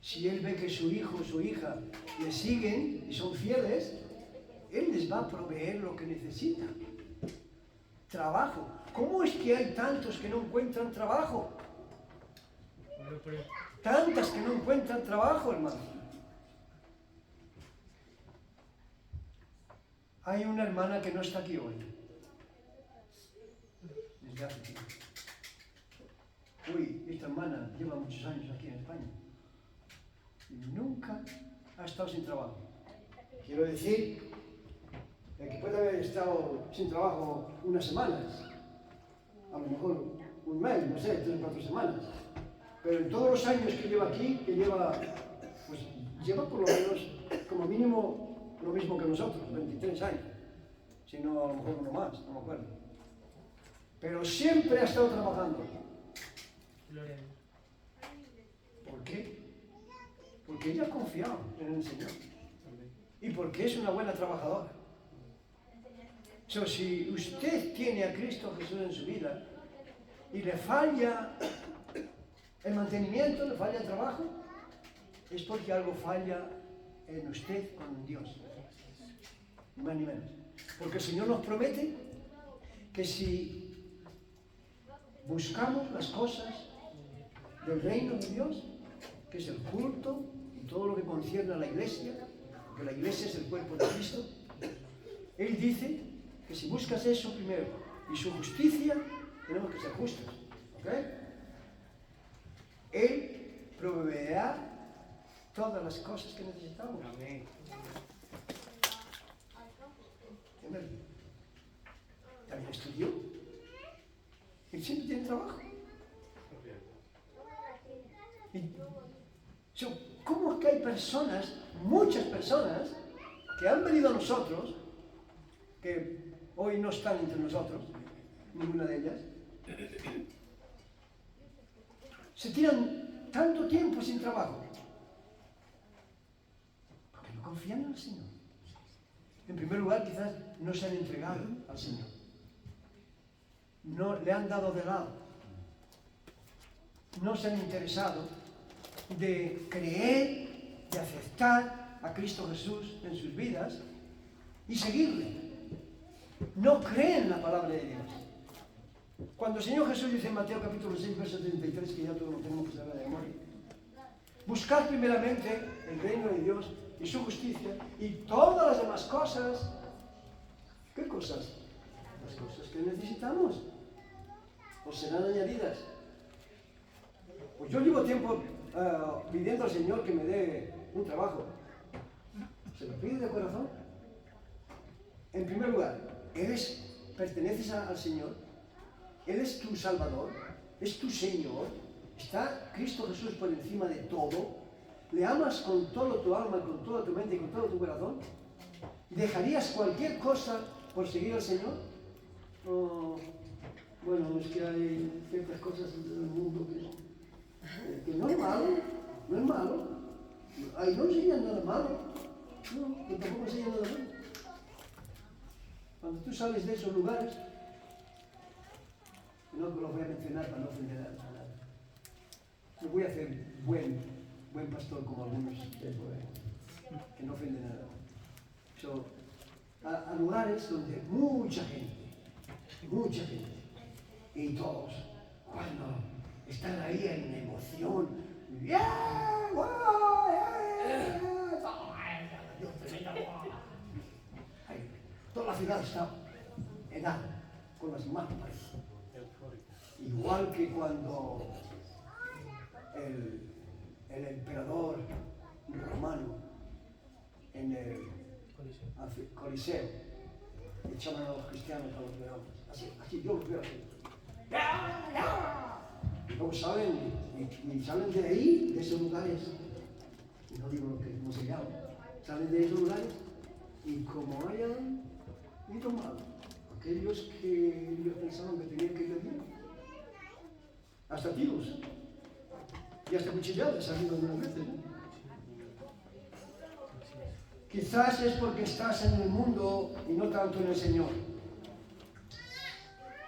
Si Él ve que su hijo o su hija le siguen y son fieles, Él les va a proveer lo que necesitan. Trabajo. ¿Cómo es que hay tantos que no encuentran trabajo? Tantas que no encuentran trabajo, hermano. Hay una hermana que no está aquí hoy. Desde hace tiempo. Uy, esta hermana lleva muchos años aquí en España y nunca ha estado sin trabajo. Quiero decir que puede haber estado sin trabajo unas semanas, a lo mejor un mes, no sé, 3 o 4 semanas. Pero en todos los años que lleva aquí, pues lleva por lo menos, como mínimo, lo mismo que nosotros, 23 años. Si no, a lo mejor uno más, no me acuerdo. Pero siempre ha estado trabajando. ¿Por qué? Porque ella ha confiado en el Señor. Y porque es una buena trabajadora. Si usted tiene a Cristo Jesús en su vida y le falla el mantenimiento, le falla el trabajo, es porque algo falla en usted con Dios. Ni más ni menos. Porque el Señor nos promete que si buscamos las cosas del reino de Dios, que es el culto y todo lo que concierne a la iglesia, porque la iglesia es el cuerpo de Cristo, Él dice que si buscas eso primero y su justicia, tenemos que ser justos. ¿Ok? Él proveerá todas las cosas que necesitamos. Amén. También estudió. Él siempre tiene trabajo. ¿Cómo es que hay personas, muchas personas, que han venido a nosotros, que hoy no están entre nosotros, ninguna de ellas, se tiran tanto tiempo sin trabajo? Porque no confían en el Señor. En primer lugar, quizás no se han entregado al Señor. No le han dado de lado. No se han interesado de creer, de aceptar a Cristo Jesús en sus vidas y seguirle. No creen la palabra de Dios. Cuando el Señor Jesús dice en Mateo capítulo 6, verso 33, que ya todos lo tenemos que saber de memoria, buscad primeramente el reino de Dios y su justicia y todas las demás cosas. ¿Qué cosas? Las cosas que necesitamos os serán añadidas. Pues yo llevo tiempo pidiendo al Señor que me dé un trabajo. ¿Se lo pide de corazón? En primer lugar, perteneces al Señor, Él es tu Salvador, es tu Señor, está Cristo Jesús por encima de todo, le amas con todo tu alma, con toda tu mente y con todo tu corazón. ¿Dejarías cualquier cosa por seguir al Señor? Bueno, es que hay ciertas cosas en el mundo que no es malo, no es malo. Ahí no enseñan nada malo, no, que tampoco enseñan nada malo. Cuando tú sales de esos lugares, no los voy a mencionar para no ofender a nadie. No voy a hacer buen pastor como algunos que no ofenden a nadie. A lugares donde mucha gente, y todos, cuando están ahí en emoción, ¡yeah! ¡Wow! ¡Yeah! Toda la ciudad está en algo, con las manos. Igual que cuando el emperador romano en el Coliseo echaban a los cristianos a los leones. Así yo los veo así. Y luego salen de ahí, de esos lugares, y no digo cómo se llama, salen de esos lugares y como hayan ido mal, aquellos que ellos pensaban que tenían que ir bien, hasta tiros y hasta cuchilladas han ido algunas veces. Quizás es porque estás en el mundo y no tanto en el Señor.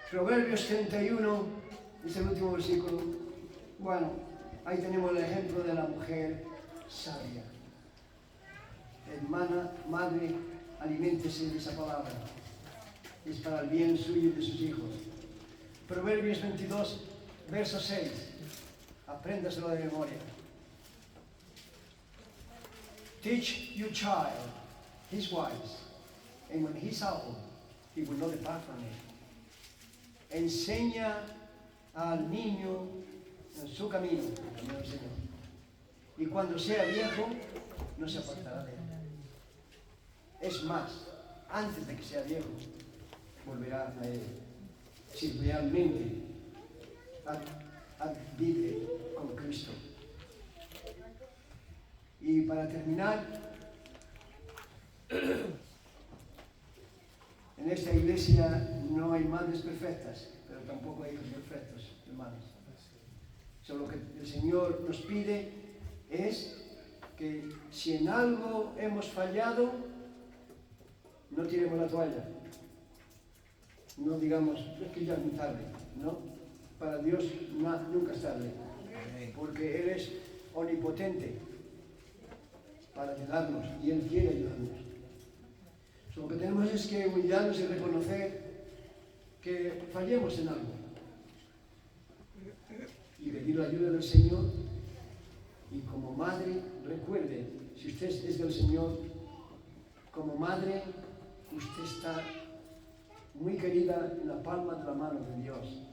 Proverbios 31 es el último versículo. Bueno, ahí tenemos el ejemplo de la mujer sabia. Hermana, madre, aliméntese de esa palabra. Es para el bien suyo y de sus hijos. Proverbios 22, verso 6. Apréndaselo de memoria. Teach your child his ways, and when he is old, he will not depart from it. Enseña al niño en su camino, el camino del Señor. Y cuando sea viejo, no se apartará de él. Es más, antes de que sea viejo, volverá a él. Si realmente vive con Cristo. Y para terminar, en esta iglesia no hay madres perfectas, pero tampoco hay hijos perfectos, hermanos. Lo que el Señor nos pide es que si en algo hemos fallado, no tiremos la toalla. No digamos, es que ya es muy tarde, ¿no? Para Dios nunca es tarde, porque Él es omnipotente, para ayudarnos y Él quiere ayudarnos. Lo que tenemos es que humillarnos y reconocer que fallemos en algo y pedir la ayuda del Señor. Y como madre, recuerde, si usted es del Señor, como madre, usted está muy querida en la palma de la mano de Dios.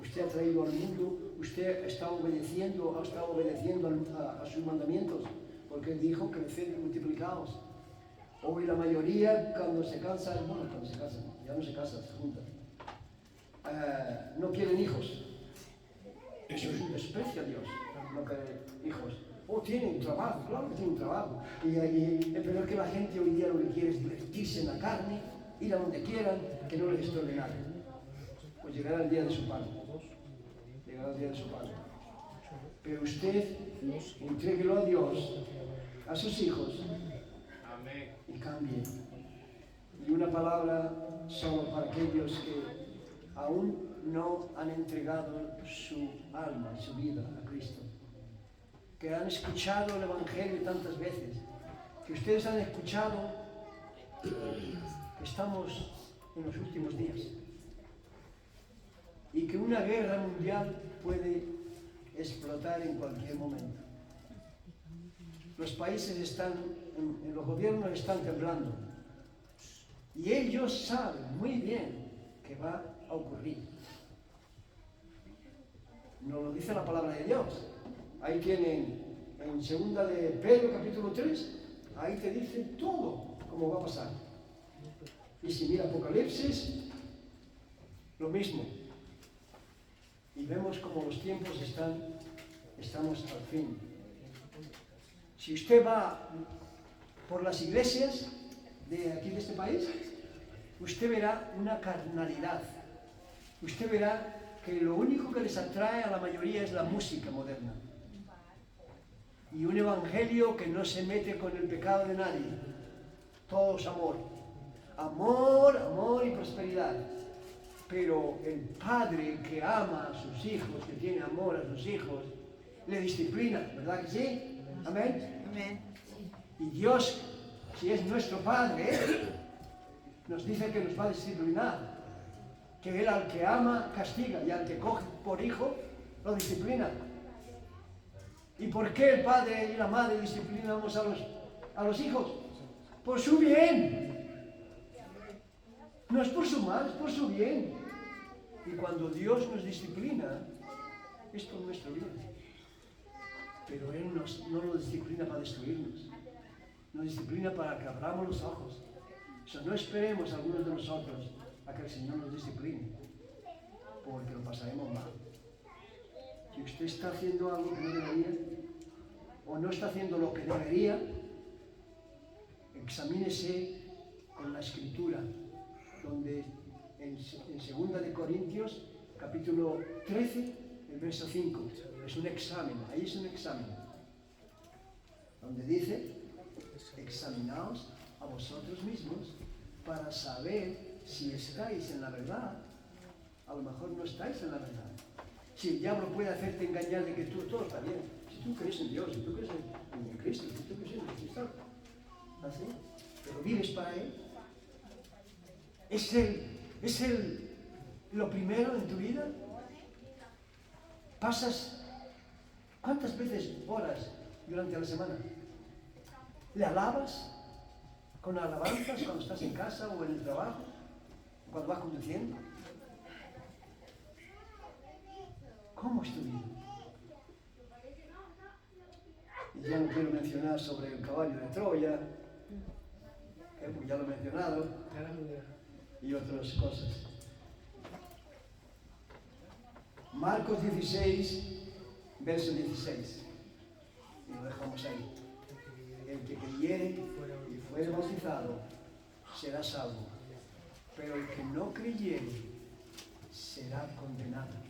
Usted ha traído al mundo, usted está obedeciendo a sus mandamientos, porque Él dijo, creced y multiplicaos. Hoy la mayoría, cuando se casan, ya no se casan, se juntan, no quieren hijos. Eso es un desprecio a Dios, no quieren hijos. Tienen trabajo, claro que tienen trabajo. Y es peor que la gente hoy día lo que quiere es divertirse en la carne, ir a donde quieran, que no les estorbe nada. Pues llegará el día de su padre. Llegará el día de su padre. Pero usted, entréguelo a Dios, a sus hijos, Amén. y cambie. Y una palabra solo para aquellos que aún no han entregado su alma, su vida a Cristo, que han escuchado el Evangelio tantas veces, que ustedes han escuchado que estamos en los últimos días y que una guerra mundial puede explotar en cualquier momento. Los países los gobiernos están temblando y ellos saben muy bien que va a ocurrir. Nos lo dice la palabra de Dios. Ahí tienen, en 2 de Pedro, capítulo 3, ahí te dice todo cómo va a pasar. Y si mira Apocalipsis, lo mismo. Y vemos cómo los tiempos estamos al fin. Si usted va por las iglesias de aquí de este país, usted verá una carnalidad. Usted verá que lo único que les atrae a la mayoría es la música moderna. Y un evangelio que no se mete con el pecado de nadie. Todo es amor. Amor, amor y prosperidad. Pero el padre que ama a sus hijos, que tiene amor a sus hijos, le disciplina, ¿verdad que sí? Amén. Amén. Y Dios, si es nuestro Padre, nos dice que nos va a disciplinar. Que Él al que ama castiga y al que coge por hijo lo disciplina. ¿Y por qué el padre y la madre disciplinamos a los hijos? Por su bien. No es por su mal, es por su bien. Y cuando Dios nos disciplina, es por nuestro bien. Pero Él no nos disciplina para destruirnos. Nos disciplina para que abramos los ojos. O sea, no esperemos algunos de nosotros a que el Señor nos discipline, porque lo pasaremos mal. Si usted está haciendo algo que no debería, o no está haciendo lo que debería, examínese con la Escritura, donde en 2 de Corintios, capítulo 13, el verso 5, es un examen, ahí es un examen, donde dice, examinaos a vosotros mismos para saber si estáis en la verdad. A lo mejor no estáis en la verdad. Si el diablo puede hacerte engañar de que todo está bien, si tú crees en Dios, si tú crees en Cristo, si tú crees en Cristo, ¿así? Pero vives para Él. ¿Es Él lo primero en tu vida? ¿Pasas cuántas veces oras durante la semana? ¿Le alabas con alabanzas cuando estás en casa o en el trabajo? ¿Cuando vas conduciendo? ¿Cómo es tu vida? Y ya no quiero mencionar sobre el caballo de Troya, que ya lo he mencionado, y otras cosas. Marcos 16, verso 16. Y lo dejamos ahí. El que creyere y fuere bautizado será salvo, pero el que no creyere será condenado.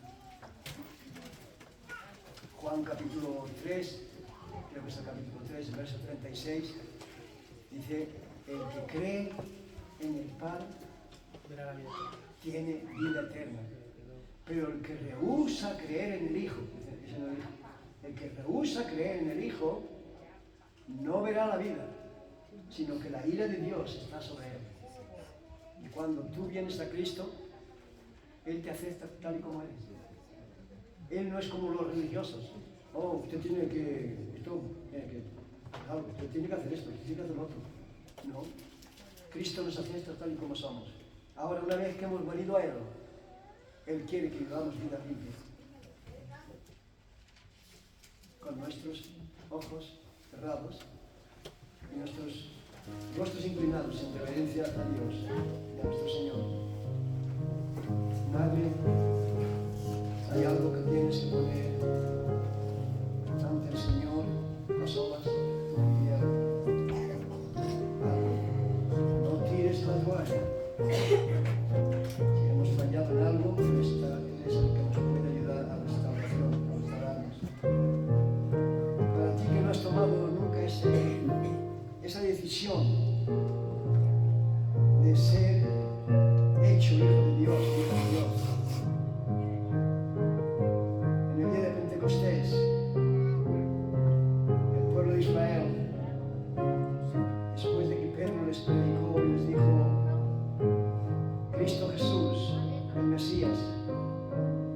Juan capítulo 3, creo que es el capítulo 3, verso 36, dice, el que cree en el Padre tiene vida eterna, pero el que rehúsa creer en el Hijo, el que rehúsa creer en el Hijo, no verá la vida, sino que la ira de Dios está sobre él. Y cuando tú vienes a Cristo, Él te acepta tal y como eres. Él no es como los religiosos. Oh, usted tiene que, usted tiene que hacer esto, usted tiene que hacer lo otro. No. Cristo nos acepta tal y como somos. Ahora, una vez que hemos venido a Él, Él quiere que vivamos vida limpia. Con nuestros ojos cerrados y nuestros rostros inclinados en reverencia a Dios y a nuestro Señor. Madre, hay algo que tienes que poner ante el Señor a solas y no tires la toalla. Si hemos fallado en algo, Él es el que nos puede ayudar a restauración, a restaurarnos. Para ti que no has tomado nunca esa decisión de ser hecho hijo de Dios, hijo de Dios. En el día de Pentecostés, el pueblo de Israel, después de que Pedro les predicó y les dijo, Cristo Jesús, el Mesías,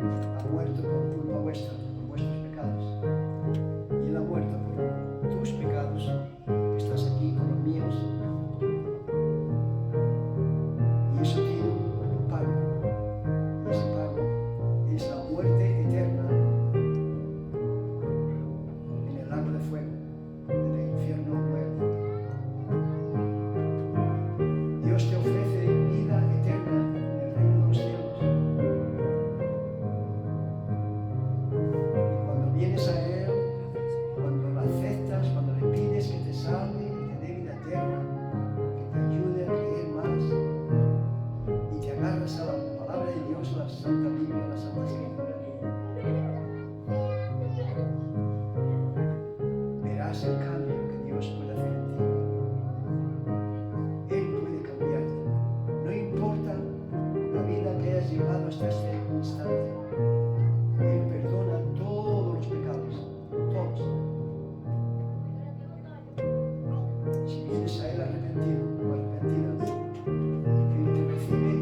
ha muerto por culpa vuestra, por vuestros pecados. Y Él ha muerto por tus pecados, que estás aquí con los míos. Y eso tiene un pago. Y ese pago es la muerte eterna en el lago de fuego, en el infierno muerto. Dios te ofrece vida eterna en el reino de los cielos. Y cuando vienes a Él, cuando lo aceptas, cuando le pides que te salve, que te dé vida eterna, que te ayude a creer más, y te agarras a la palabra de Dios, la Santa Biblia, la Santa Escritura, verás el cambio que Dios puede hacer en ti. Él puede cambiarte. No importa la vida que hayas llevado hasta este instante. Él perdona todos los pecados, todos. Si vienes a Él arrepentido o arrepentida, Él te recibe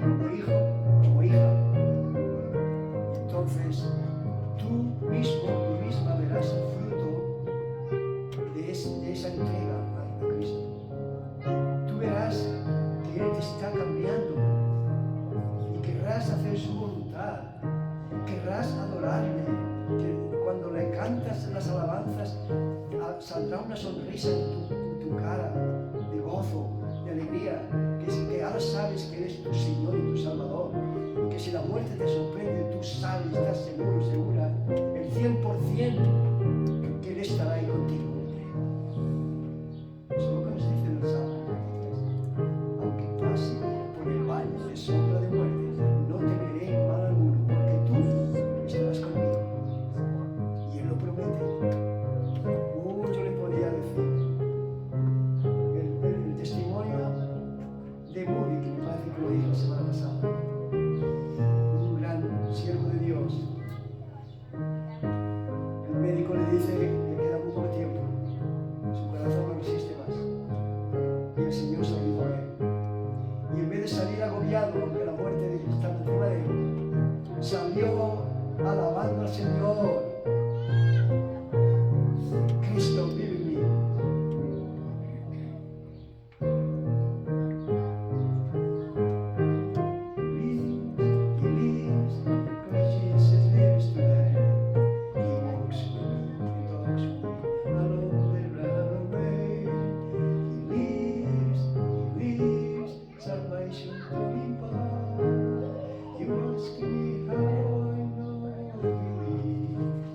como hijo, como hija. Y entonces tú mismo, tú misma verás el fruto de esa entrega a Cristo. Tú verás que Él te está cambiando y querrás hacer su voluntad, querrás adorarle, que cuando le cantas las alabanzas saldrá una sonrisa en tu cara de gozo, de alegría, que ahora sabes que Él es tu Señor y tu Salvador, y que si la muerte te sorprende, tú sabes, estás seguro, segura, el 100% que Él estará ahí contigo. Eso es lo que nos dice en el Salmo 23. Aunque pase por el valle de sombra de muerte, no temeré mal alguno, porque tú estarás conmigo. Y Él lo promete. Yo le podía decir el testimonio de Moody, que me parece que lo dije la semana pasada, un gran siervo de Dios. El médico le dice que le queda muy poco tiempo, su corazón no resiste más, y el Señor se olvidó de él. Y en vez de salir agobiado porque la muerte estaba encima de él, salió alabando al Señor. Cristo vive en mí. He lives, because Jesus lives today. He walks with me, he talks with me, alone they ran away. He lives, salvation to impart. You ask me how I know he lives.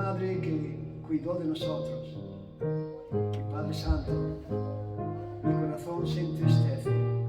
madre que cuidó de nosotros. Padre Santo, mi corazón se entristece